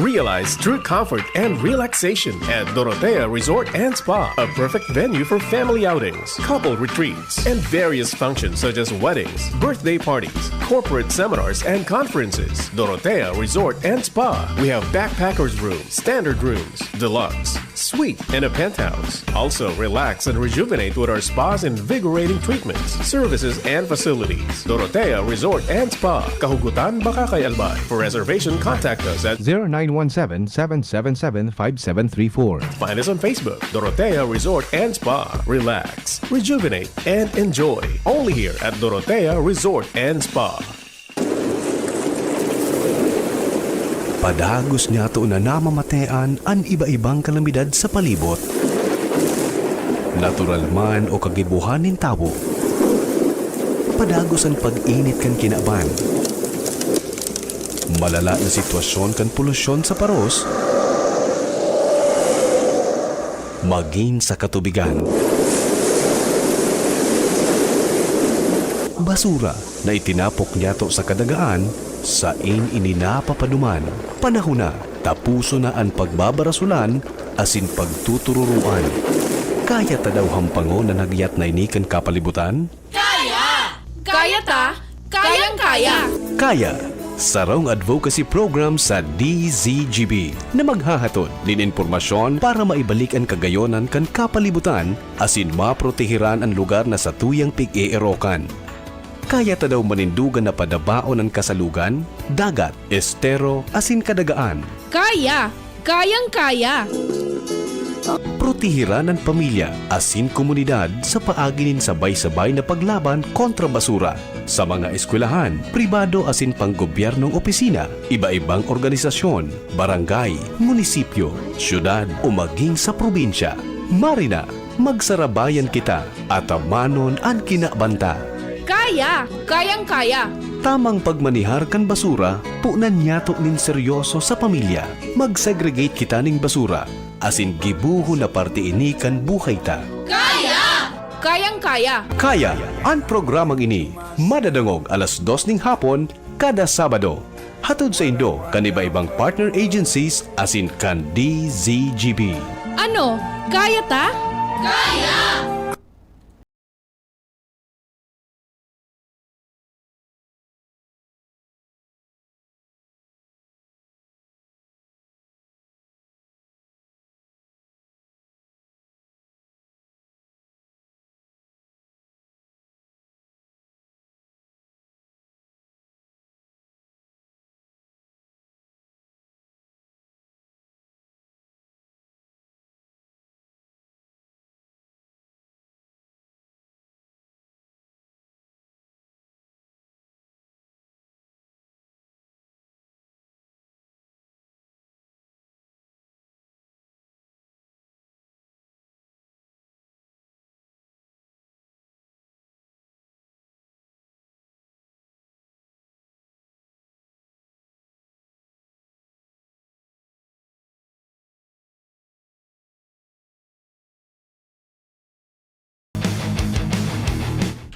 Realize true comfort and relaxation at Dorotea Resort and Spa, a perfect venue for family outings, couple retreats, and various functions such as weddings, birthday parties, corporate seminars, and conferences. Dorotea Resort and Spa. We have backpackers rooms, standard rooms, deluxe, suite, and a penthouse. Also, relax and rejuvenate with our spa's invigorating treatments, services, and facilities. Dorotea Resort and Spa, Kahugutan, Bakakay, Albay. For reservation, contact us at 0917-777-5734. Find us on Facebook, Dorotea Resort and Spa. Relax, rejuvenate, and enjoy. Only here at Dorotea Resort and Spa. Padagos niya to na namamatean ang iba-ibang kalamidad sa palibot. Natural man o kagibuhan ng tao. Padagos ang pag-init kan kinaban. Malala na sitwasyon kan polusyon sa paros. Maging sa katubigan. Basura na itinapok niya to sa kadagaan sa ininapapaduman. Panahon na, tapuso na ang pagbabarasulan asin pagtutururuan. Kaya ta daw hampangon na nagyat na inikan kapalibutan? Kaya! Kaya ta! Kayang-kaya! Kaya! Sarong advocacy program sa DZGB na maghahatod din impormasyon para maibalik ang kagayonan kan kapalibutan asin maprotehiran ang lugar na sa tuyang pig-eerokan. Kaya ta daw manindugan na padabaon ng kasalugan, dagat, estero, asin kadagaan. Kaya! Kayang-kaya! Protehiran ang pamilya, asin komunidad sa paaginin sabay-sabay na paglaban kontra basura. Sa mga eskwelahan, pribado asin panggobyernong opisina, iba-ibang organisasyon, barangay, munisipyo, syudad o maging sa probinsya. Marina, magsarabayan kita at amanon ang kinabanta. Kaya! Kayang-kaya! Tamang pagmanihar kan basura, punan niyato nin seryoso sa pamilya. Mag-segregate kita ning basura, asin gibuho na parte ini kan buhay ta. Kaya! Kayang-kaya! Kaya, ang programang ini, madadangog alas 2 ning hapon, kada Sabado. Hatod sa Indo, kan iba-ibang partner agencies, asin kan DZGB. Ano? Kaya ta? Kaya!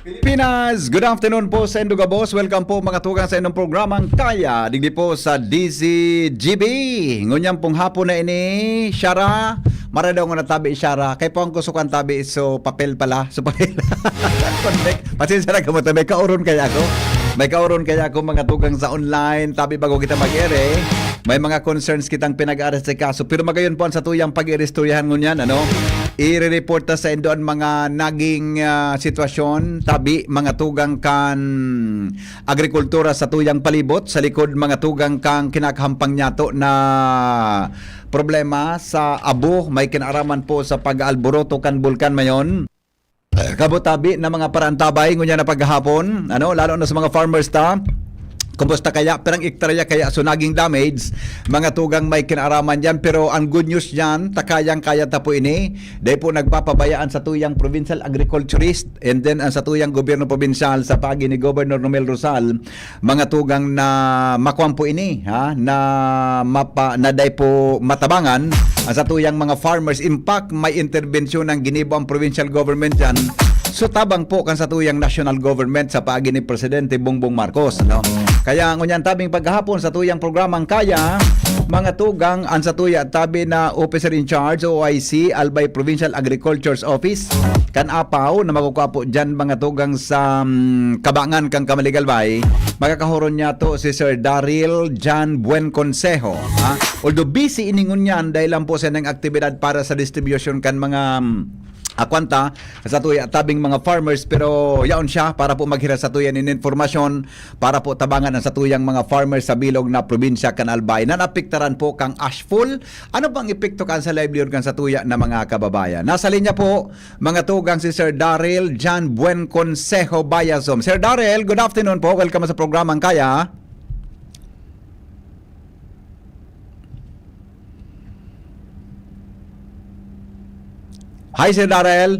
Pilipinas, good afternoon po sa Induga Boss. Welcome po mga tugang sa inyong programang Kaya. Digdi po sa DZGB. Ngunyang pong hapon na ini, Syara. Mara daw nga natabi, Syara. Kaya po ang kusukan tabi, so papel pala. So papel. Pasensya na ka mo, may kauron kaya ako. May kauron kaya ako mga tugang sa online. Tabi bago kita mag-ere. May mga concerns kitang pinag-aras sa kaso. Pero magayon po ang sa tuyang pag-irestoryahan ngunyan, ano? I-report ta sa indoon mga naging sitwasyon tabi mga tugang kan agrikultura sa tuyang palibot sa likod mga tugang kang kinakahampang nyato na problema sa abo may kinaraman po sa pag-alboroto kan bulkan mayon. Kabutabi na mga parantabay ngunya na paghapon, ano lalo na sa mga farmers ta. Kumusta kaya? Perang ektarya kaya so naging damage. Mga tugang may kinaraman dyan. Pero ang good news dyan, takayang kaya ta po ini. Dahil po nagpapabayaan sa tuyang provincial agriculturist and then ang sa tuyang gobyerno provincial sa pagi ni Governor Romel Rosal. Mga tugang na makuan po ini. Ha? Na day po matabangan ang sa tuyang mga farmers. Impact may intervensyon ng ginibo ang provincial government dyan. So tabang po kan sa tuyang national government sa pagi ni Presidente Bongbong Marcos, no? Kaya ngunyan tabing paghapon sa tuyang programang Kaya, mga tugang ang sa tuya tabi na Officer in Charge OIC Albay Provincial Agriculture's Office kan apaw na magkukapo dyan mga tugang sa Kabangan kang Kamaligalbay. Magkakahuron niya to si Sir Daryl John Buen Consejo. Although busy iningon niyan dahil lang po sa ng aktibidad para sa distribution kan mga akwanta sa tuya tabing mga farmers, pero yaon siya para po maghira sa tuyan in informasyon para po tabangan ang sa tuyang mga farmers sa bilog na probinsya kan Albay na napiktaran po kang ashful. Ano bang epekto kan sa livelihood kan sa tuya na mga kababayan? Nasa linya po mga tugang si Sir Daryl John Buen Consejo Bayazom. Sir Daryl, good afternoon po. Welcome sa programang Kaya. Hi, Sir Daryl.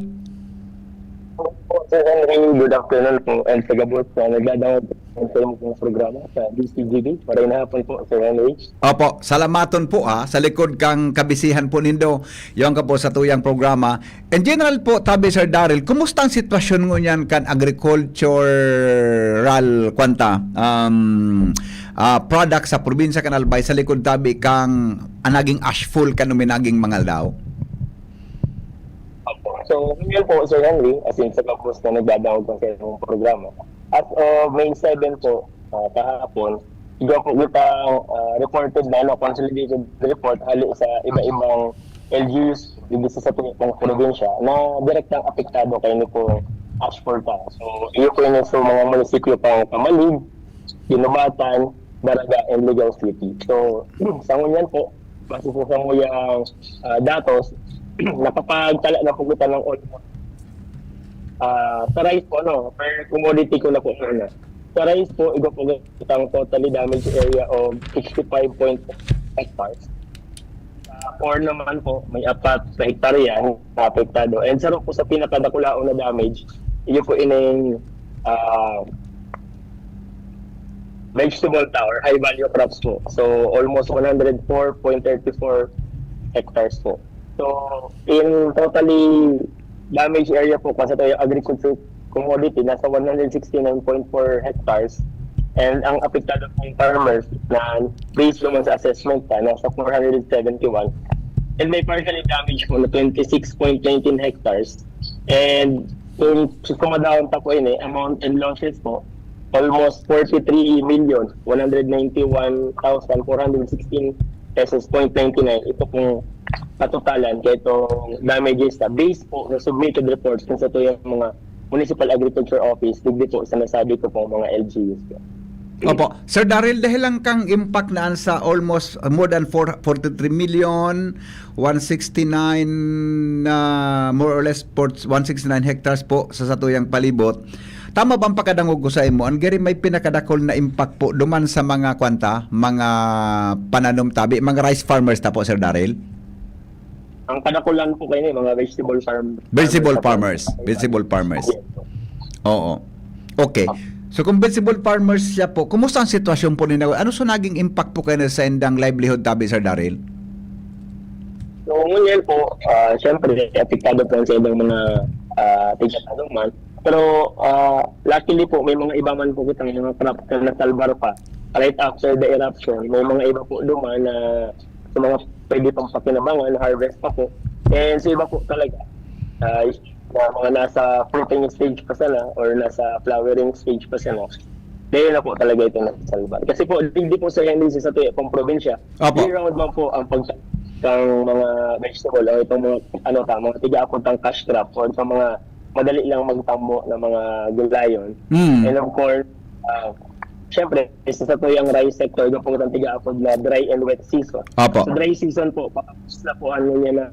Sir Henry, good afternoon po. And sa gabos na nagdadawag sa mga programa sa DCGB. Maray na hapon po, Sir Henry. Opo, salamaton po sa likod kang kabisihan po nindo yung ka po sa tuyang programa. In general po, tabi Sir Daryl, kumusta ang sitwasyon ngunyan kan agricultural product sa probinsya kan Albay sa likod tabi kang anaging ashful kan minaging mga daw? So, ngayon po, Sir Henry, as in sa gabos na nagdadawag sa mga programa. As of May 7 po, kahapon, ikaw po kitang reported na consolidated report hali sa iba-ibang LGUs dito sa mga probinsya na direktang apektado kayo ni po ashful pa. So, iyo po yun sa mga munisipyo pang Kamalig, Ginubatan, Daraga, and Ligao City. So, sa ngunyan po, base po sa nguyang datos, nakapagtala na po kita ng almost sa rice po, per commodity ko na po muna. Sa rice po, ito po kitang totally damaged area of 65.4 hectares. Corn naman po, may 4 sa hektarya na apektado. And sa po sa pinakadakulaon na damage, ito po ining vegetable tower, high value crops po. So, almost 104.34 hectares po. So, in totally damaged area po kasi ito yung agriculture commodity, nasa 169.4 hectares. And ang apektado pong farmers na based naman sa assessment nasa 471. And may partially damaged po na 26.19 hectares. And kung sumadawang po ini, amount and losses po, almost 43,191,416 pesos, 0.99. Ito pong katotalan kaya itong damages na based po na submitted reports kung sa ito yung mga Municipal Agriculture Office, digdi po sa nasabi ko po mga LGUs. Opo. Sir Daryl, dahil lang kang impact naan sa almost more than 43 million, 169, more or less 169 hectares po sa satuyang palibot. Tama bang pagkadangog ko sa imo? Ang gari may pinakadakol na impact po duman sa mga mga pananom tabi, mga rice farmers ta po, Sir Daryl? Ang kadakulan po kayo mga vegetable farmers. Vegetable farmers. Oo. Okay. So kung vegetable farmers siya po, kumusta ang sitwasyon po ninyo? Ano so naging impact po kayo sa endang livelihood tabi, Sir Daryl? So ngayon po, syempre, apektado po sa ibang mga tigatanuman. Pero luckily po, may mga iba man po kitang mga crop na salbar pa. Right after the eruption, may mga iba po duman na sa mga pwede pang pakinabangan, harvest pa po. And so iba po talaga, na mga nasa fruiting stage pa sila or nasa flowering stage pa sila. Dahil na po talaga ito nasalbar. Kasi po, hindi po sa hindi sa itong probinsya. Year round man po ang pagkang mga vegetable o itong mga tiga-akot ang cash crop o itong mga madali lang magtambo ng mga gulayon. And of course, syempre, isa sa ito yung rice sector, yung pong tiga-akot na dry and wet season. Opo. So dry season po, pakapos na po niya na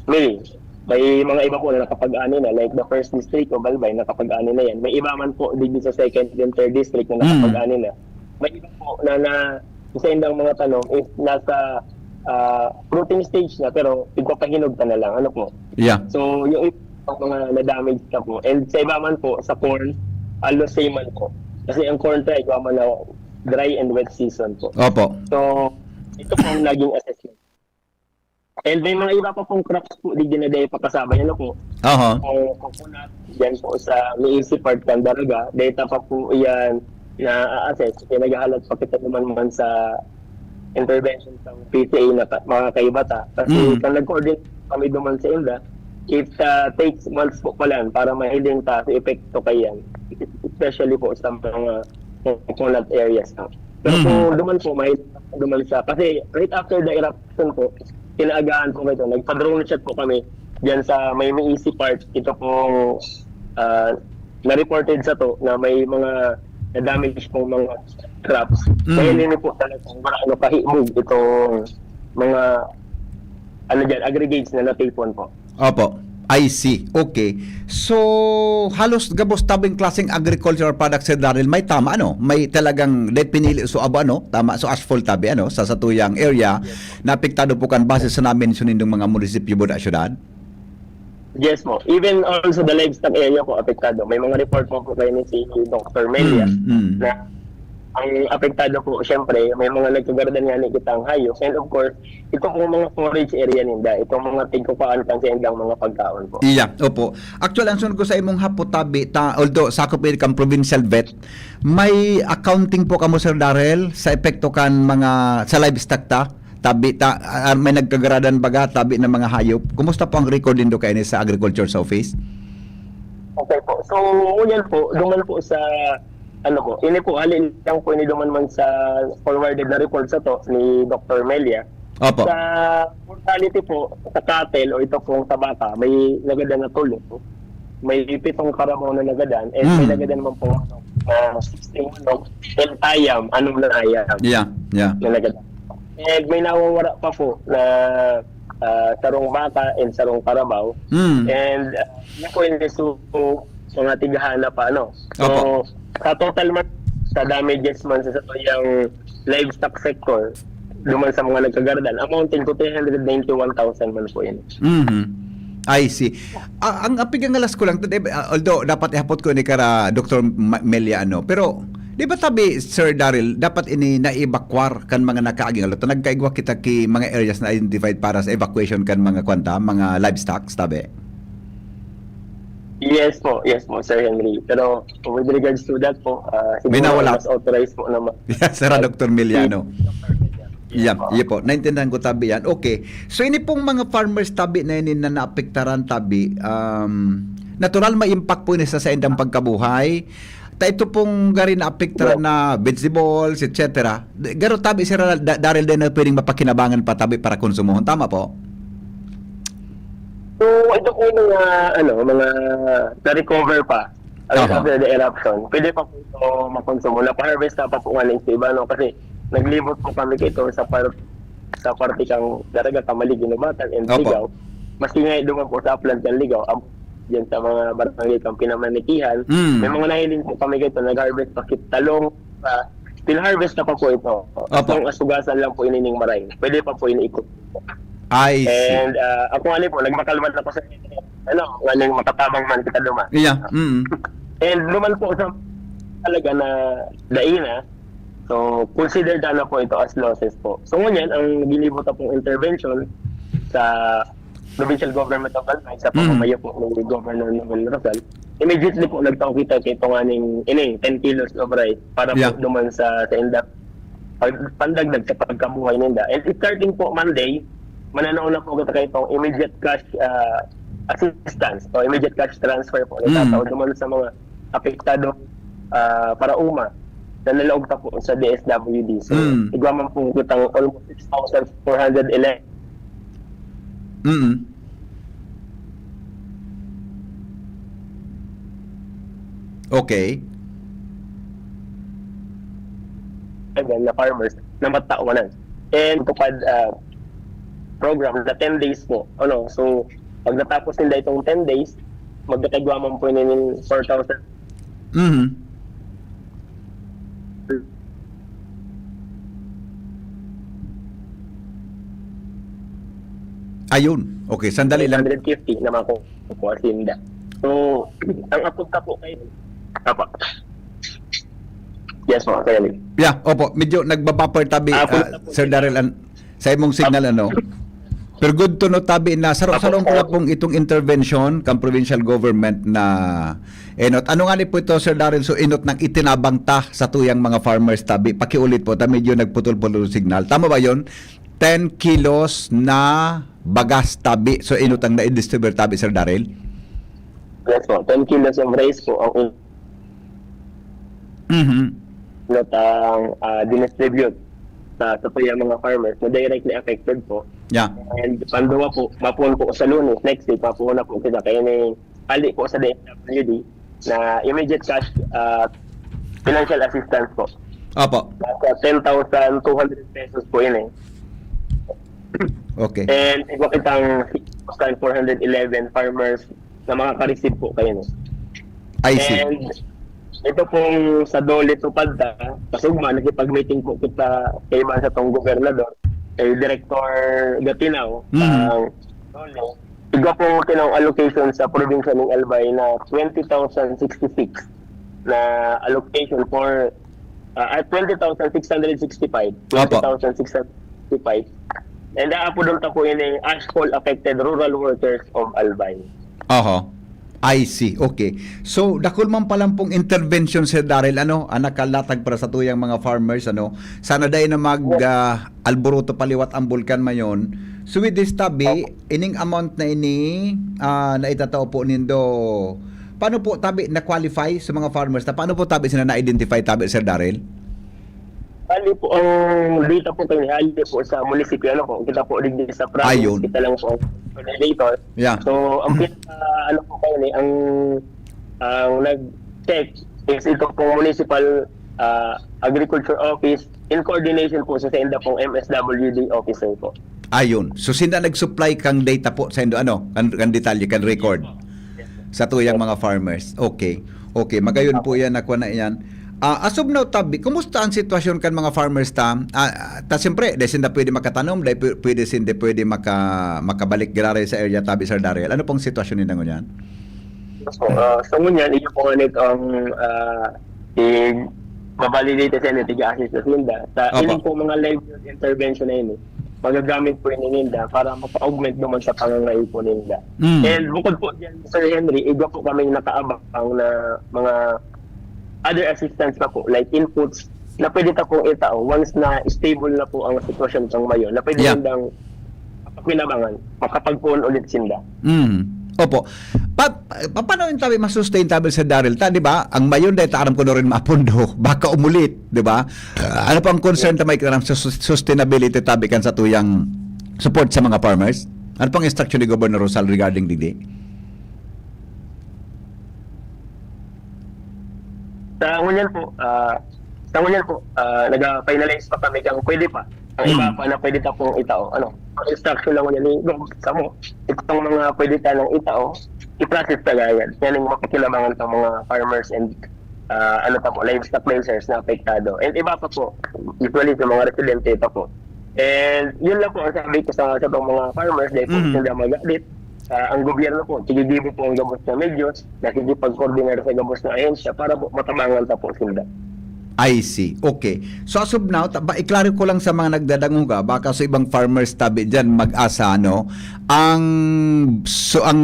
May. May mga iba po na nakapag-ani na, like the first district o Balbay, nakapag-ani na yan. May iba man po dito sa second and third district na nakapag-ani na. May iba po na isa indang mga tanong is nasa fruiting stage na pero ippapahinog ka na lang. Ano po? Yeah. So yung mga na-damage ka po. And sa iba man po, sa corn, halos same man po. Kasi ang corn tayo, iba man na dry and wet season po. Opo. So, ito po ang naging assessment. And may mga iba pa pong crops po, di dinadaya pa kasama. Yan po. Aha. Kung coconut, yan po sa Miisi Part Candaraga, data pa po yan na assess, pinagahalat pa kita naman sa intervention ng PCA na mga kaibata. Kasi kung nag-coordinate kami duman sa INDA, it takes months po pala para mahiling sa epekto kayan. Especially po sa mga controlled areas. Pero kung duman siya, kasi right after the eruption po, kinaagaan po ito, nagpa-drone shot po kami diyan sa may easy part. Ito pong na-reported sa to na may mga na-damage pong mga traps. Kaya hindi po talagang kahimog itong mga aggregates na natipon po. Opo. I see. Okay. So, halos gabos tabing klaseng agricultural products Sir Daryl, may tama may talagang pinili so tama so asphalt tabi sa satuyang area na apektado po kan base sa namin sunindong mga munisipyo mo na syudad. Yes mo. Even also the livestock area po apektado. May mga report po kayo ni si Dr. Melia na ang apektado po, syempre, may mga nagkagardan nga ni kitang hayop. And of course, ito po mga forage area ninda. Itong mga tigkupaan kang sa indang mga pagkaon po. Iya, opo. Actually, ang sunod ko sa imong hapotabi, although sakop kang provincial vet, may accounting po kamo Sir Daryl sa epekto kan mga sa livestock may nagkagaradan baga tabi ng mga hayop. Kumusta po ang record nindo kay sa agriculture sa office? Okay po. So, yan po, duman po sa ini po, alin lang po ini duman man sa forwarded na report sa to ni Dr. Melia. Opo. Sa mortality po, sa cattle o ito pong tabaka, may nagadan na tulo po. May 7 karabaw na nagadan and may nagadan naman po na 16 and ayam, na ayam. Yeah. Na nagadan. And may nawawara pa po na sarong baka and sarong karabaw. And yun po yung mga tigahana pa, So, Opo. sa total man, sa damages man sa yung livestock sector, duman sa mga nagkagardan, amounting to 391,000 man po yun. I see. Ang apigang alas ko lang, although dapat ihapot ko ni kara Dr. Melia pero di ba tabi Sir Daryl dapat ini na-evacuar kan mga nakaaging alot nagkaigwa kita ki mga areas na identified para sa evacuation kan mga mga livestock tabi. Yes po, Sir Henry. Pero with regards to that po, siguro mas authorized po naman. Yes, Sir Dr. Miliano. Yeah, po. Naintindihan ko tabi yan. Okay. So ini pong mga farmers tabi na yun na naapektaran tabi, natural may impact po ini sa indang pagkabuhay. Ito pong gari na apektaran na vegetables, etc. Garo tabi Sir Daryl din na pwedeng mapakinabangan pa tabi para konsumohon. Tama po? So, ito po mga, mga na-recover pa after the eruption. Pwede pa po ito makonsumo. Napa-harvest na pa po nga ng iba, Kasi naglibot po kami ito sa parte kang daraga, Kamali, Ginubatan, and Ligaw. Maski nga duman po sa upland ng Ligaw, dyan sa mga barangay kang pinamanikihan. May mga nahiling po kami ito, nag-harvest pa talong, still harvest na pa po ito. Itong asugasan lang po inining maray. Pwede pa po iniikot. I see. And ako nga po, nagmakalman ako sa ngaling matatabang man kita luma. Yeah. And luman po sa talaga na daina, so considered po ito as losses po. So ngunyan, ang ginibot pong intervention sa provincial government of Albay, sa pamamayo po ng Governor Noel Rosal, immediately po nagtaong kita kay itong 10 kilos of rice para po duman sa inda, pandagdag sa pagkabuhay ninda. And starting po Monday, mananaw na po kita kay itong immediate cash assistance o immediate cash transfer po. Natataw duman sa mga apektado para na nalaog ta po sa DSWD. So, igwaman po kitang almost 6,411. Okay. Again, na farmers na matawanan. And tupad program na 10 days po. So, pag natapos nila itong 10 days, magkakagwaman po nila 4,000. Ayun. Okay, sandali lang. 150 na makukuha sinda. So, ang apunta po kayo. Apa. Yes po, kaya rin. Yeah, opo. Medyo nagbabuffer tabi, Sir Daryl, sa imong signal, Pero good to know tabi na sarong ko lang pong itong intervention kang provincial government na enot. Ano nga ni po ito, Sir Daryl? So inot nang itinabang ta sa tuyang mga farmers tabi. Pakiulit po, ta medyo nagputol-putol signal. Tama ba yon? 10 kilos na bagas tabi. So inot ang na-distribute tabi, Sir Daryl? Yes po, 10 kilos of rice po ang inot ang dinistribute sa tuyang mga farmers na directly affected po. Yeah. And panduwa po, mapuon po sa Lunes, next week, mapuon na po kita kayo may ali po sa DSWD na immediate cash financial assistance po. Opo. Nasa 10,200 pesos po yun eh. Okay. And iba kitang 411 farmers na makaka-receive po kayo. I see. And ito pong sa Dole Tupad kasugma, nakipag-meeting po kita kay man sa tong gobernador, kay Director Gatinaw, ang Dole. Iga po kinang allocation sa probinsya ng Albay na 20,066 na allocation for at 20,665. 20,665. And po doon po yun yung ashfall affected rural workers of Albay. Oho. I see. Okay. So, dakol man palang pong intervention, Sir Daryl, nakalatag para sa tuyang mga farmers, sana dahil na alboroto paliwat ang bulkan mayon. So, with this tabi, ining amount na ini, na itatao po nindo, paano po tabi na-qualify sa mga farmers? Paano po tabi sila na-identify tabi, Sir Daryl? Ali po, ang data po kayo, ali po sa munisipyo, kita po din sa province, Ayun. kita lang po coordinator. Yeah. So, ang po kayo, ang nag-check is ito pong municipal agriculture office in coordination po sa senda pong MSWD officer po. Ayun. So, sila nag-supply kang data po sa indo, kan detalye, kan record sa tuyang mga farmers. Okay. Okay, magayon po yan, nakuha na yan. As of now, tabi, kumusta ang sitwasyon kan mga farmers ta? Siyempre, dahil sinda pwede makatanom, dahil pwede makabalik girare sa area tabi, Sir Daryl. Ano pong sitwasyon nila ngunyan? So, sa ngunyan, iyo po nga ang mabalidate sa inyo, tiga-assist sa sinda. Sa ilang po mga live intervention na yun, magagamit po yun ninda para mapa-augment naman sa pangangay po ninda. And bukod po dyan, Sir Henry, iba po kami nakaabang na mga other assistance pa po, like inputs, na pwede ta pong itao once na stable na po ang sitwasyon ng mayon, na pwede nindang mapakinabangan, makapagpuon ulit sinda. Opo. Paano yung tabi masustain tabi sa Daryl? Di ba? Ang mayon dahil taaram ko na rin mapundo, baka umulit, di ba? Ano pang concern ta may karam sa sustainability tabi kan sa tuyang support sa mga farmers? Ano pang instruction ni Governor Rosal regarding didi? Sa ngunyan po, nag-finalize pa kami kung pwede pa. Ang iba pa na pwede ta pong itao. Ang instruction lang ngunyan sa mo, itong mga pwede ta ng itao, i-process ta gayad. Yan yung makikilabangan sa mga farmers and livestock raisers na apektado. And iba pa po, usually sa mga residente pa po. And yun lang po ang sabi ko sa mga farmers, dahil po sila magalit. Ang gobyerno po, sigigibo po ang gabos na medyos, nakikipag-coordinate sa gabos na ahensya para po matabangan ta po sila. I see. Okay. So as of now, iklaro ko lang sa mga nagdadanguga, baka sa ibang farmers tabi dyan mag-asa, ang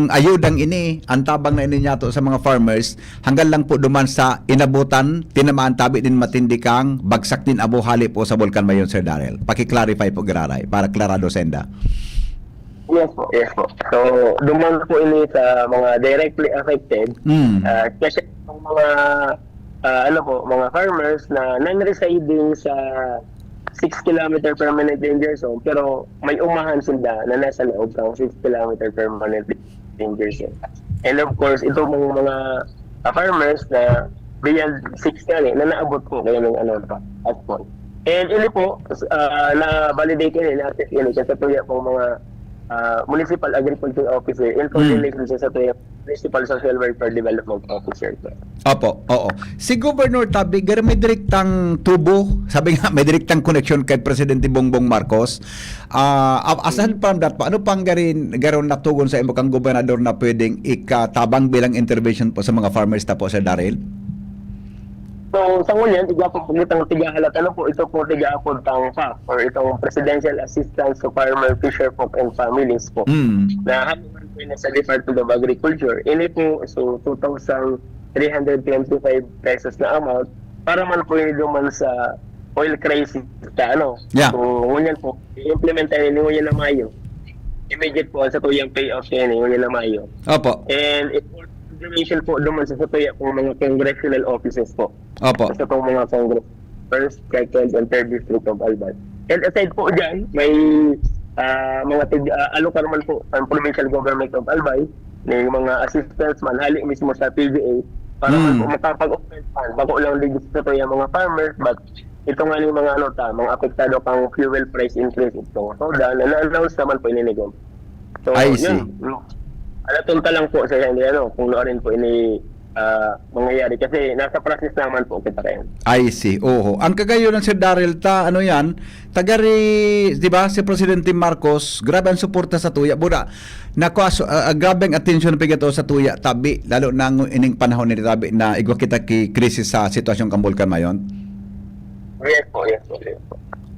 ayudang ini, ang tabang na ini nyato sa mga farmers, hanggang lang po duman sa inabutan, tinamaan tabi din matindi kang bagsak din abuhali po sa Bulkan Mayon, Sir Daryl. Paki-clarify po, Gararay, para klarado senda. Yes po. So, duman po ini sa mga directly affected. Kasi ang mga mga farmers na non-residing sa 6 km permanent danger zone, pero may umahan sila na nasa loob ng 6 km permanent danger zone. And of course, ito mga farmers na beyond 6 na naabot po kayo ng at point. And ili po, na-validate natin kasi tuya po mga Municipal Agriculture Officer in coordination sa Municipal Social Welfare Development Officer. Opo, oo. Si Governor Tabi, may direktang tubo, sabi nga, may direktang connection kay Presidente Bongbong Marcos. Asan from that pa, ano pang garon natugon sa imo kang gobernador na pwedeng ikatabang bilang intervention po sa mga farmers ta po, Sir Daryl? Yes po. So, duman po ini sa mga directly affected. Sa ngunyan po, sa ngunyan po, nag-finalize pa kami kung pwede pa. Ang iba pa na pwede ta pong itao. Sa ngunyan po, sa ngunyan po, nag-finalize pa kami kung pwede pa. So, sa ngunyan, iga po itong tigahalat, ano po, ito po tiga-apod tang PAF or itong Presidential Assistance to Farmer, Fisher Folk and Families po. Na haluman po yun sa Department of Agriculture. Ini po, so 2,325 pesos na amount para man po yun duman sa oil crisis na ano. Yeah. So, ngunyan po, i-implement tayo ni ngunyan na Mayo. Immediate po sa tuyang payoff yan, ngunyan na Mayo. Opo. And it will information po duman sa tuya po mga congressional offices po. Opo. Sa itong mga Congress, first, second, and third district of Albay. And aside po dyan, may mga alokar man po ang provincial government of Albay, may mga assistants man, hali mismo sa PGA, para man po makapag-open fund, bago lang digit sa ito yung mga farmers, but ito nga yung mga mga apektado pang fuel price increase ito. So, na-announce naman po iniligom. So, I see. yun. Alatunta lang po sa hindi kung rin po ini mangyayari kasi nasa process naman po kita kayo. I see. Oo. Ang kagayo ng Sir Darrell ano yan, tagari, di ba, si Presidente Marcos, grabe ang suporta sa tuya. Buda, grabe ang attention na pigato sa tuya, tabi, lalo na ining panahon ni tabi na igwa kita ki krisis sa sitwasyong Kambulkan mayon. Yes po.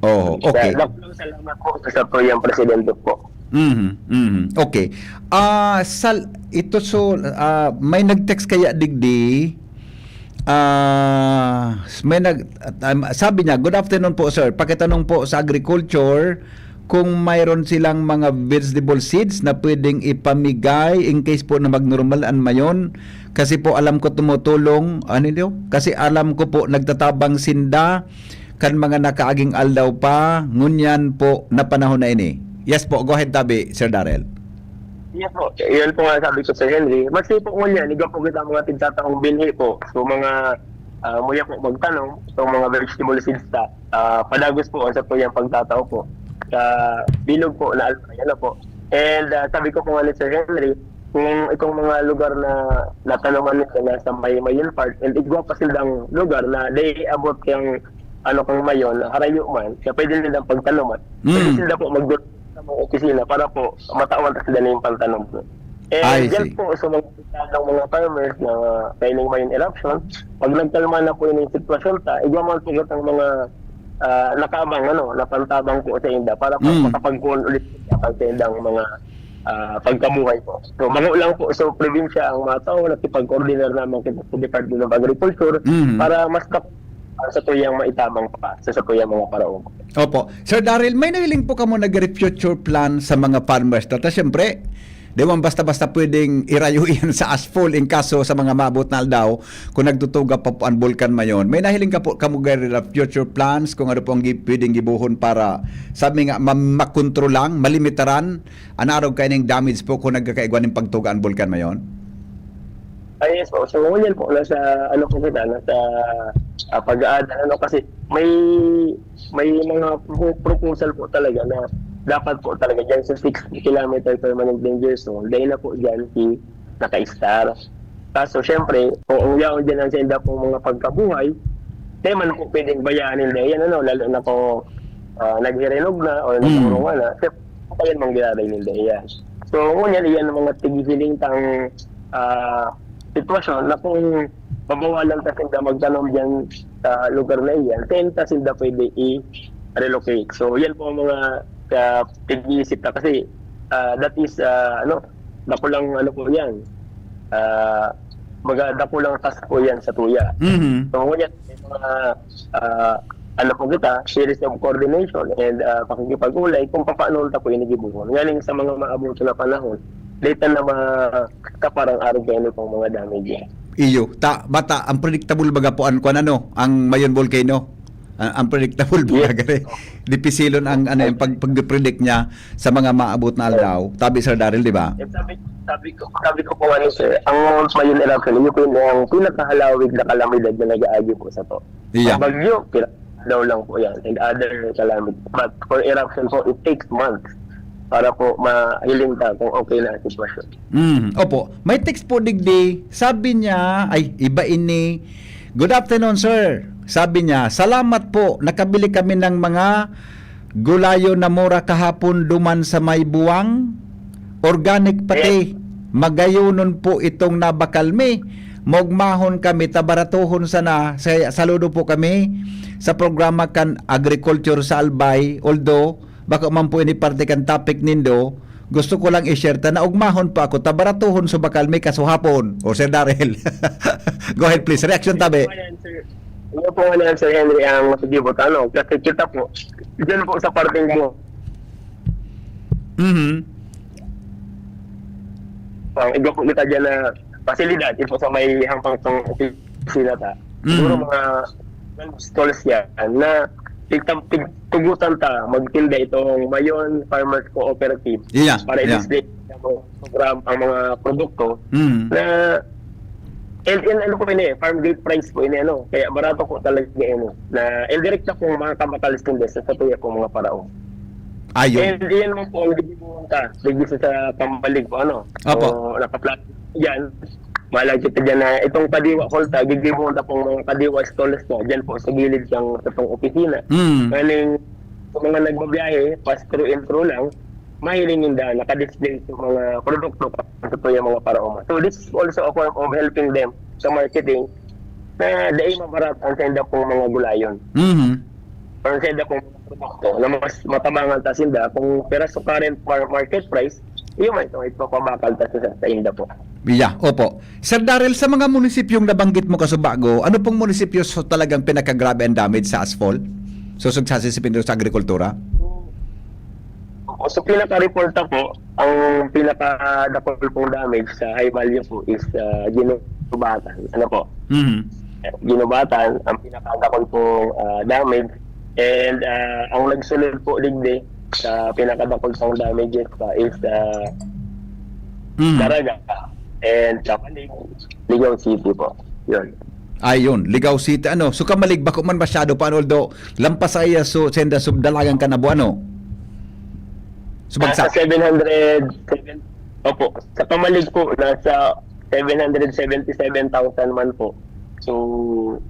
Oo, okay. Salamat po sa tuyang presidente po. Okay. May nag-text kaya digdi. Sabi niya, good afternoon po sir. Pakitanong po sa agriculture kung mayroon silang mga vegetable seeds na pwedeng ipamigay in case po na magnormalan mayon. Kasi po alam ko tumutulong, kasi alam ko po nagtatabang sinda kan mga nakaaging aldaw pa, ngunyan po na panahon na ini. Yes po, go ahead tabi, Sir Darrell. Yes po, yan po nga sabi ko sa Henry. Mas po ngunyan, iga po kita mga tigtatang binhi po. So mga muya po magtanong, so mga vegetable seeds padagos po sa po yung pagtatao po. Bilog po na alpay, po. And sabi ko po nga ni Sir Henry, kung itong mga lugar na natanungan nila nasa mayon part, and igwa pa silang lugar na they abot yung kang mayon, harayo man, kaya pwede nilang pagtanungan. Pwede sila po mag sa mga opisina para po matawan sila na yung pagtanong po. And dyan po sa mga farmers na kailing mayon eruption, pag nagkalma na po yung sitwasyon igwa man po ang mga nakaabang, napantabang po sa inda para po makapag-call ulit sa indang mga pagkabuhay po. So, bago lang po sa probinsya ang mga tao, nakipag-coordinate naman kita sa Department of Agriculture para mas sa tuyang maitabang pa sa tuyang mga paraong. Opo. Sir Darrell, may nahiling po ka mo nag-future plan sa mga farmers. Tata, siyempre, di man basta-basta pwedeng irayuin sa asphalt in kaso sa mga mabot na aldaw kung nagtutuga pa po ang bulkan mayon. May nahiling ka po future plans kung ano po ang pwedeng gibuhon para sabi nga makontrol lang, malimitaran anarog kayo ng damage po kung nagkakaigwan ng pagtuga ang bulkan mayon? Yes po. So, ngunyan po, nasa pag-aadan, kasi may mga proposal po talaga na dapat po talaga dyan sa 60 km permanent danger zone, dahil na po dyan naka-star. Kaso, syempre, kung yaon dyan ang senda po mga pagkabuhay, di man po pwedeng bayanin dahil yan, lalo na po nag-renog na o nagurungan na, syempre, pa yan mangyari nila yan. So, ngunyan, yan ang mga tigiling tang sitwasyon na kung mabawalan ta sila magtanong dyan sa lugar na iyan, then ta sila pwede i-relocate. So, yan po ang mga tig-iisip na kasi that is, dakulang po yan. Dakulang task po yan sa tuya. So, yan, may mga po kita, series of coordination and pakikipag-ulay kung paano ta po inigibuhon. Ngayon sa mga maabuto na panahon, data na makaparang araw kayo nitong mga damage. Iyo, bata, ang predictable baga po ang Mayon Volcano. Ang predictable baga dipisilon ang pag-predict niya sa mga maabot na aldaw. Tabi Sir Darrell, di ba? Sabi ko po sir, ang Mayon eruption, yun po yung pinakahalawig na kalamidad na nag-aagi po sa to. Yeah. Ang bagyo, daw lang po yan, and other calamity. But for eruption po, it takes months para po mahiling ta kung okay na ang sitwasyon. Opo. May text po digdi. Sabi niya, iba ini. Good afternoon, sir. Sabi niya, salamat po. Nakabili kami ng mga gulayo na mura kahapon duman sa may buwang. Organic pati. Magayonon po itong nabakalmi. mogmahon kami tabaratuhon sana. Saludo po kami sa programa kan agriculture sa Albay, although baka man po ini parte kan topic nindo, gusto ko lang i-share ta na ugmahon pa ako tabaratuhon sa bakal may kasuhapon o Sir Darrell. Go ahead please, reaction tabi. Ano po nga Sir Henry ang masugibot, kasi kita po, dyan po sa parting mo, igo po kita dyan na pasilidad, ito sa may hampang pang opisina ta. Siguro mga stalls yan na tugutan ta, magtinda itong Mayon Farmers Cooperative para i-display ang mga program, ang mga produkto na and ano po ini, farm gate price po ini, kaya barato po talaga na indirect na po mga kamatalis tindes sa tuya po mga parao. Ayun. And yan mo po ang gibuhon ka, digis sa kambalig po, Opo. So, nakaplat yan, malag kita dyan na itong kadiwa kolta, gigibuhon ta pong mga kadiwa stalls po, dyan po sa gilid ng itong opisina. Kaling mga nagbabiyahe, pass through and through lang, mahiling yung daan, nakadisplay sa mga produkto sa tuya mga paraoma. So this is also a form of helping them sa marketing na dahil mabarat ang senda pong mga gulayon. Or ang senda pong mga produkto na mas matabangan ta sinda kung pera sa current market price, yung ito ipapabakal ta sa inda po. Yeah, opo. Sir Darrell, sa mga munisipyong nabanggit mo Kasubago, ano pong munisipyo so talagang pinakagrabe ang damage sa asphalt? Susugsasi sa Pindro sa agrikultura? So pinaka-reporta po, ang pinaka-dakol pong damage sa high value po is ginubatan. Ano po? Ginubatan, ang pinaka-dakol pong damage. And ang nagsulod po digdi sa pinaka-dakol pong damages pa is Daraga and Kapalig, Ligaw City po. Yun. Ayun, Ligaw City. So kamalig bako man masyado pa, although lampas ay so senda subdalagan ka na buano. Nasa 707, opo, sa Kamalig po, nasa 777,000 man po. So,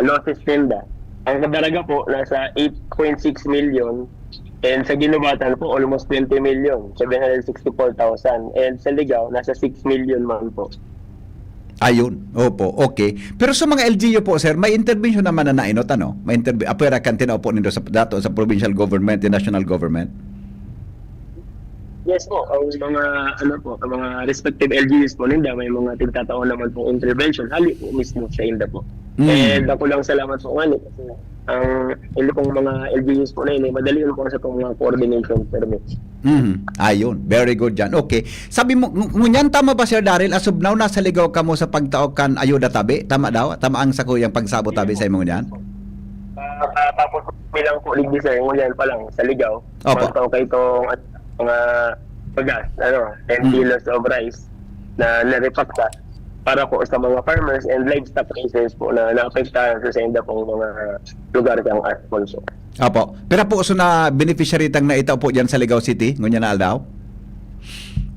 losses tinda. Ang Kadaraga po, nasa 8.6 million. And sa Ginubatan po, almost 20 million, 764,000. And sa Ligaw, nasa 6 million man po. Ayun, opo, okay. Pero sa mga LGU po, sir, may intervention naman na nainot, May apera kan tinao po nindo sa dato sa provincial government, the national government. Yes po, ang mga ang mga respective LGUs po ninda may mga tigtataon naman pong intervention hali po mismo sa inda po. And ako lang salamat po ngani kasi ang pong mga LGUs po na yun, madali po sa itong mga coordination permits. Ayun, very good dyan. Okay. Sabi mo, ngunyan tama ba Sir Darrell, as of now, nasa ligaw ka mo sa pagtaok kan ayuda tabi? Tama daw? Tama ang sakuyang pagsabo tabi sa imong yan? Tapos bilang po ligdi sir, ngunyan pa lang sa ligaw. Opo. Pagtaok kayo itong mga pagas, 10 kilos of rice na narepakta para po sa mga farmers and livestock raisers po na naapektahan sa inda pong mga lugar kang Alfonso. Opo. Pero po so na beneficiary tang naitaw po dyan sa Ligaw City, ngunyan na aldaw?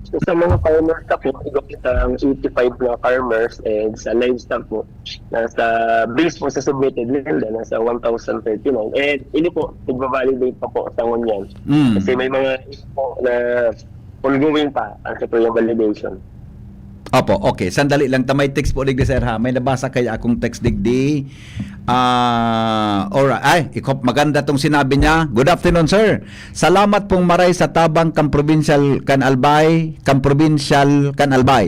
So, sa mga farmers na po, kita ang 85 na farmers and sa livestock po, nasa base po sa submitted nila, nasa 1,039. And ini po, nagbabalidate pa po sa ngunyan. Kasi may mga po na ongoing pa ang sa yung validation. Opo, okay. Sandali lang. Tamay text po digdi sir ha. May nabasa kaya akong text digdi. Alright. Ay, maganda tong sinabi niya. Good afternoon sir. Salamat pong maray sa tabang kam provincial kan Albay.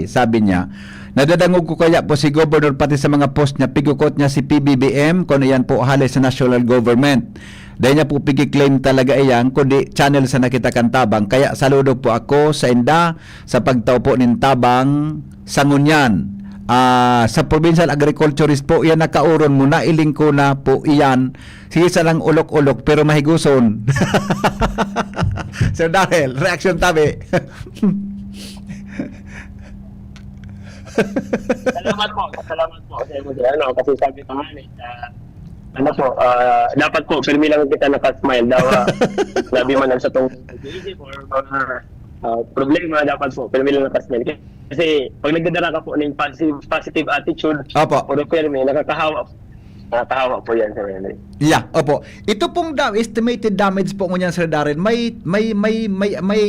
Sabi niya. Nadadangog ko kaya po si Governor pati sa mga post niya. Pigukot niya si PBBM kung yan po halos sa national government. Dahil niya po pigi-claim talaga iyan kundi channel sa nakita kan tabang. Kaya saludo po ako sa inda sa pagtao po nin tabang sa ngunyan. Sa provincial agriculturist po iyan nakauron mo na iling ko na po iyan. Sige sa lang ulok-ulok pero mahiguson. Sir Darrell, reaction tabi. Salamat po. Kasi sabi ko dapat po, filmi lang kita nakasmile daw. Sabi man lang sa itong or mga problema, dapat po, filmi lang nakasmile. Kasi pag nagdadala ka po ng positive attitude, puro filmi, nakakahawa po yan, Sir Henry. Yeah, opo. Ito pong estimated damage po ngunyan, Sir Darren, may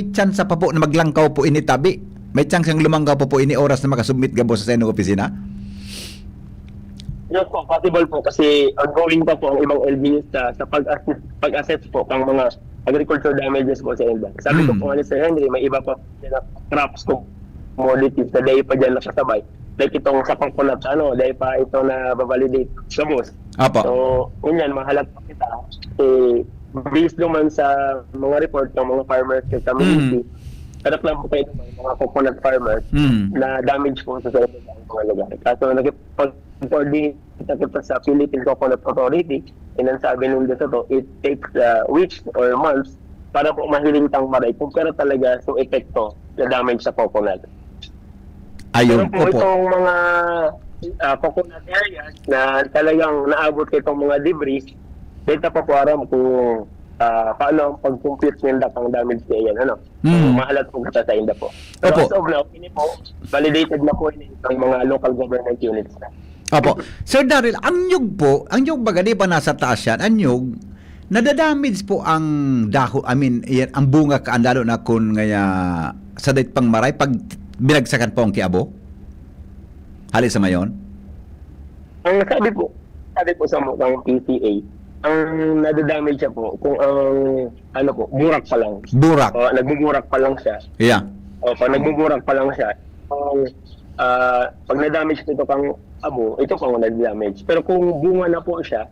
chance pa po na maglangkaw po ini tabi? May chance ang lumangkaw po ini oras na makasubmit gabo sa inyong opisina? Yes po, possible po kasi ongoing pa po ang ibang LGUs sa pag-assess po ng mga agriculture damages po sa inyo. Sabi ko po nga ni Sir Henry, may iba pa na crops commodities na dahil pa dyan nakasabay. Like itong sa coconut, dahil pa ito na babalidate sa boss. Apo. So, kunyan, mahalat pa kita. Based naman sa mga report ng mga farmers sa community, harap lang po kayo ng mga coconut farmers na damage po sa mga lugar. Kaso nagpag-coordinate kita sa Philippine Coconut Authority, sabi nung dito to, it takes weeks or months para po mahiling tangmaray kung pero talaga so epekto na damage sa coconut. Ayun, pero po itong mga coconut areas na talagang naabot itong mga debris, dito pa po aram kung paano ang pag-compute nila pang damage niya yan, So, mahalat po kita sa inda po. Pero as of now, ini po, validated na po ng mga local government units na. Opo. Sir Daryl, ang nyug baga di ba nasa taas yan, ang nyug, nadadamage po ang daho, ang bunga kaan lalo na kung ngaya sa dayt pang maray, pag binagsakan po ang kiabo? Hali sa mayon? Ang sabi po sa mukhang PCA, ang nadadamage siya po kung ang burak pa lang. Burak. O, nagbuburak pa lang siya. Yeah. O, pag nagbuburak pa lang siya, pag na-damage ito kang abo, ito pang na-damage. Pero kung bunga na po siya,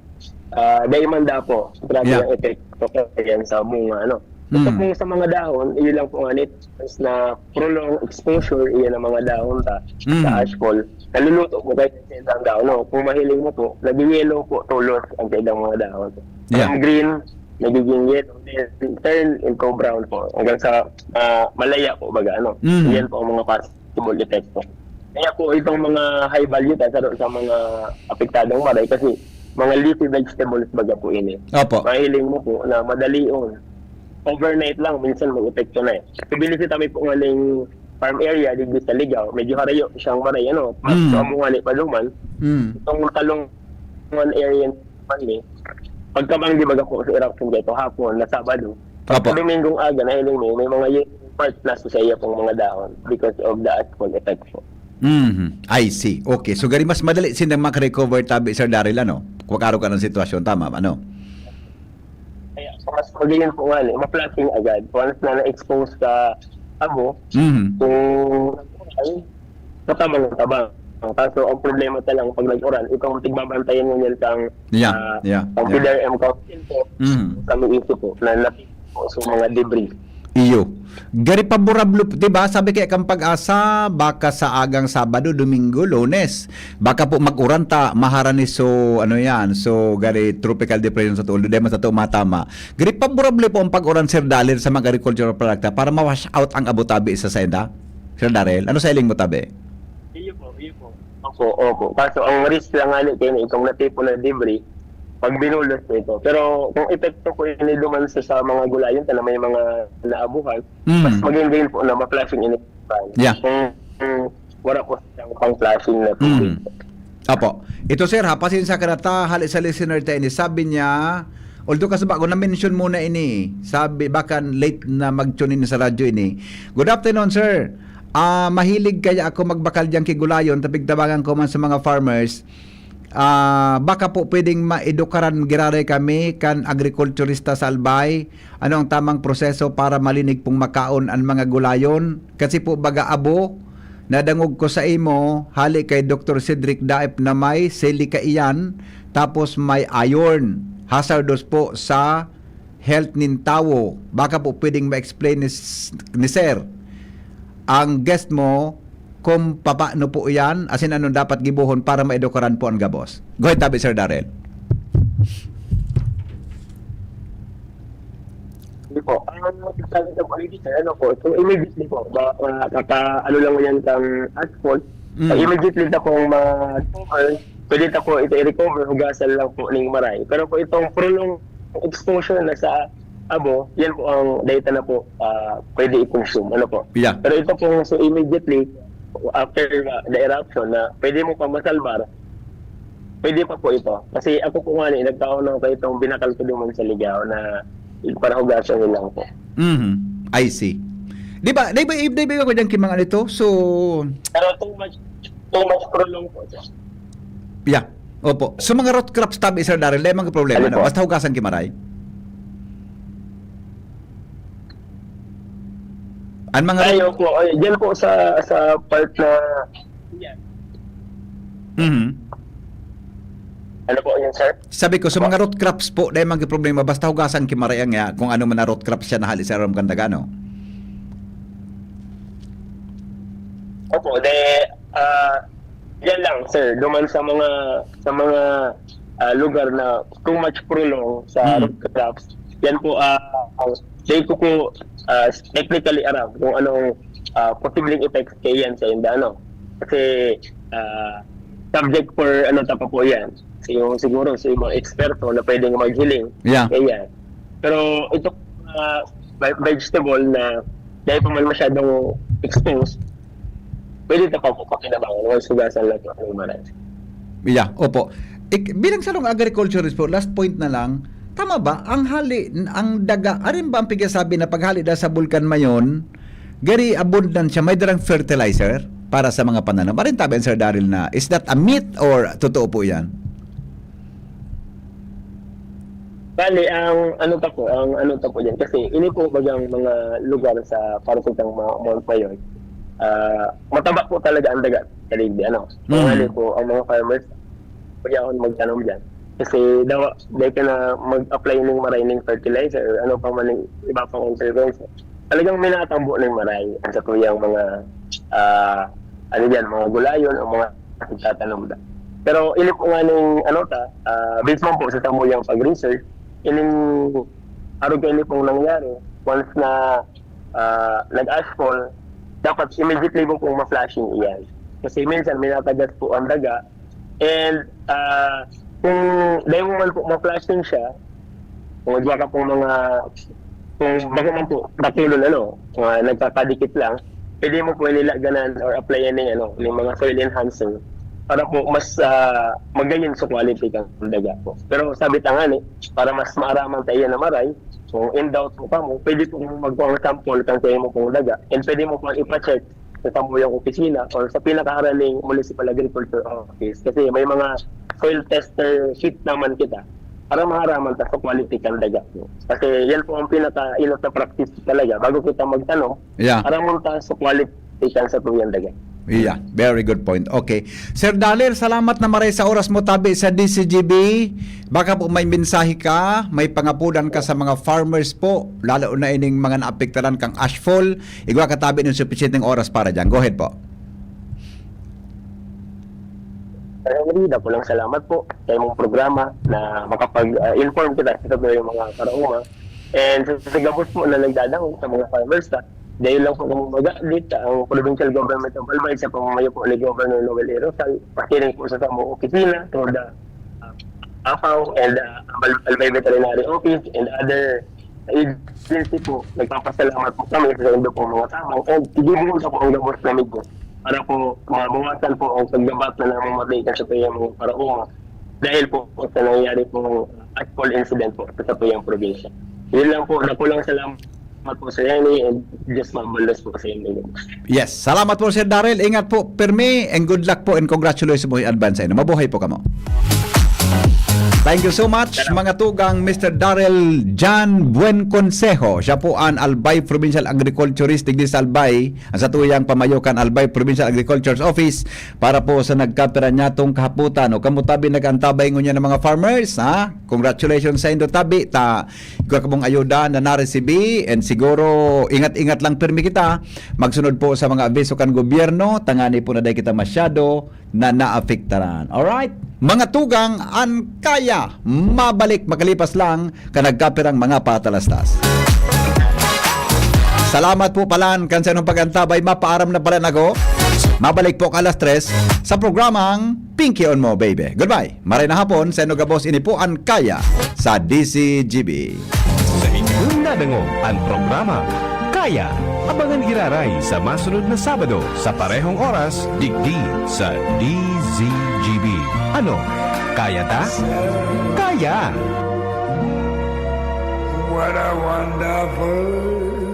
daimanda po, grabe ang epekto yan sa bunga, Ito po sa mga dahon, iyon lang po nga na prolonged exposure, iyan ang mga dahon sa ashfall. Naluluto po kahit sa isang dahon. Kung mahiling mo po, nag-yellow po tulos ang isang mga dahon. From green, nagiging yellow, then turn into brown po. Hanggang sa malaya po baga, Yan po ang mga possible effects po. Kaya po itong mga high value sa mga apektadong maray kasi mga leafy vegetables baga po ini. Opo. Mahiling mo po na madali overnight lang, minsan mag-epekto na Stability kami po ngaling farm area, digdi sa Ligaw, medyo harayo siyang maray, Mas amungan pa duman. Itong talongan area naman pagkabang di baga po sa eruption dito hapon na Sabado. Sa Domingong aga, nahiling may mga part na sa iya pong mga dahon because of the ashfall effect po. I see. Okay. So, gari mas madali silang makarecover tabi, Sir Daryl, Kung karo ka ng sitwasyon, tama, Kaya, mas magayon po nga, ma-flushing agad. Once na na-expose ka abo, kung tabang. Kaso, ang problema talang pag nag-oran, itong tigbabantayan mo nila ang PDRM Council po, kami isip po, na napit po sa mga debris. Iyo. Gari paborable, diba? Sabi kaya kang pag-asa, baka sa agang Sabado, Domingo, Lunes. Baka po mag-uranta, maharani so, so gari tropical depression sa tulo, dema sa matama. Gari paborable po ang pag-uran, Sir Daryl, sa mga agricultural product para ma-wash out ang abutabi sa senda? Sir Daryl, ano sa iling mo tabi? Iyo po. Opo. Kaso ang risk lang nga kayo itong natipo na debris, pag binulos ito. Pero kung epekto ko yun duman sa mga gulayan na may mga naabuhan, mas maging po na ma-flashing in Kung wala po siyang pang-flashing na tubig. Apo. Ito sir, pasin sa karata, hali sa listener tayo ini, sabi niya, although kasi bago na-mention muna ini, sabi, baka late na mag-tune in sa radyo ini. Good afternoon sir. Mahilig kaya ako magbakal diyang kigulayon, tapigtabangan ko man sa mga farmers. Baka po pwedeng maedukaran girare kami kan agrikulturista sa Albay, ano ang tamang proseso para malinig pong makaon ang mga gulayon, kasi po baga abo nadangog ko sa imo hali kay Dr. Cedric Daep na may selika iyan, tapos may iron hazardous po sa health nin tawo. Baka po pwedeng ma-explain ni sir ang guest mo kung paano po yan, asin anong dapat gibuhon para maedukaran po ang gabos. Go ahead, tabi, Sir Daryl. Hindi po. Ang magsasabi sa quality, so immediately po, ano lang yan kang asphalt, immediately na pong ma-recover, pwede na po ito i-recover, hugasan lang po ng maray. Pero po itong prolonged exposure na sa abo, yan po ang data na po pwede i-consume. Yeah. Pero ito po, so immediately, after the eruption na pwede mo pa masalbar, pwede pa po ito. Kasi ako po nga nagtaon na ko itong binakal ko duman sa Ligaw na para hugasan nilang po. I see. Di ba ko dyan kimang ito? So, pero too much prolong po siya. Yeah. Opo. So mga root crops tabi, Sir Daryl, dahil mga problema, Ano po? basta hugasan kimaray. Ang mga Ayaw po, dyan po sa part na, yan. Mhm. Ano po yun, sir? Sabi ko, sa mga root crops po, dahil mga problema, basta hugasan kimaray ang nga, kung ano man na root crops siya nahali sa aram kandagano. Opo, yan lang, sir. Duman sa mga lugar na too much prolong sa root crops, yan po, they ko po technically aram kung anong posibleng effects kay yan sa inda, Kasi subject for pa po yan. Yung siguro sa ibang eksperto na pwedeng maghiling Yeah. kay yan. Pero ito vegetable na dahil pa man masyadong exposed, pwede ito pa po pakinabangan. Once hugasan lang ito ang maray. Yeah, opo. Bilang salong agriculturist po, last point na lang, tama ba, ang daga, arin ba ang pigasabi na paghali sa bulkan mayon, very abundant siya, may darang fertilizer para sa mga pananom. Arin tabi, Sir Daryl, na, is that a myth or totoo po yan? Bali, ang ano ta po diyan kasi ini po bagang mga lugar sa parusutang Mount Mayon. Mataba po talaga ang dagat sa ligdi, Bali po ang mga farmers pagyaon magtanom diyan. Kasi dahil ka na mag-apply ng maraming fertilizer or ano pa man ng iba pang intervention. Talagang minatambo ng maray sa tuyang mga mga gulayon o mga tatanom da. Pero ilip ko nga ng based man po sa tamuyang pag-research, ining arog kayo pong nangyari, once na nag-ashfall, dapat immediately po pong ma-flashing iyan. Kasi minsan minatagas po ang daga, and kung dahil mo man po ma-flashing siya, kung magwa ka pong kung bago man po dakulo na nagkakadikit lang, pwede mo po nilaganan or applyan ng mga soil enhancer para po mas magayon sa quality kang daga po. Pero sabi tangan para mas maaraman tayo na maray, kung in doubt mo pa mo, pwede po magkuha ng sample kang tayo mo pong daga, and pwede mo pong ipa-check sa tamuyang opisina or sa pinaka-araling municipal agriculture office. Kasi may mga soil tester sheet naman kita para maharaman ta sa quality kang daga po. Kasi yan po ang pinaka-inot na practice talaga bago kita magtanong, para mo ta sa quality kang sa tuyang daga. Yeah, very good point. Okay. Sir Daryl, salamat na maray sa oras mo tabi sa DCGB. Baka po may mensahe ka, may pangapunan ka sa mga farmers po, lalo na ining mga naapektaran kang ashfall. Igwa ka tabi ng sufficient oras para dyan. Go ahead po. Henry, po lang salamat po sa imong programa na makapag-inform kita sa yung mga karauma. And sa gabos mo na nagdadang sa mga farmers dahil lang po kung mag-alit ang provincial government of Albay sa pamamayo po ni Governor Noel A. Rosal, pakiring po sa tamong opisina to the AFAO and Albay Veterinary Office and other agency po. Nagpapasalamat po kami sa indo po mga tamang, and igibigin sa po ang gabos na medyo para po mabawasan po ang paggabat na namamatay sa tuyang mga parauma dahil po sa nangyari po ashfall incident po sa tuyang probinsya. Yun lang po, nakulang salamat po sa Yanni, and just mabalas po sa inyo. Yes, salamat po Sir Daryl. Ingat po, permi, and good luck po, and congratulations po in advance. Mabuhay po kamo. Thank you so much, mga tugang Mr. Daryl John Buen Consejo. Siya po ang Albay Provincial Agriculturist digdi sa Albay, ang sa tuyang pamayokan Albay Provincial Agriculture's Office para po sa nagkapira niya tong kahaputan o kamutabi nagantabay ngunya ng mga farmers. Congratulations sa indo tabi ta ikaw kamong ayuda na naresibi, and siguro ingat-ingat lang permi kita magsunod po sa mga abiso kan gobyerno, tangani po na day kita masyado na naapektaran. Alright? Mga tugang, ang kaya mabalik makalipas lang kanagkapirang mga patalastas. Salamat po palan kan sa inong pagantabay. Mapaaram na pala ako. Mabalik po ka alas 3 sa programang Pinky on Mo, baby. Goodbye. Maray na hapon sa inong gabos. Ini po ang kaya sa DCGB. Sa inyong nadango ang programa Kaya. Abangan iraray sa masunod na Sabado sa parehong oras digdi sa DZGB. Ano? Kaya ta? Kaya! What a wonderful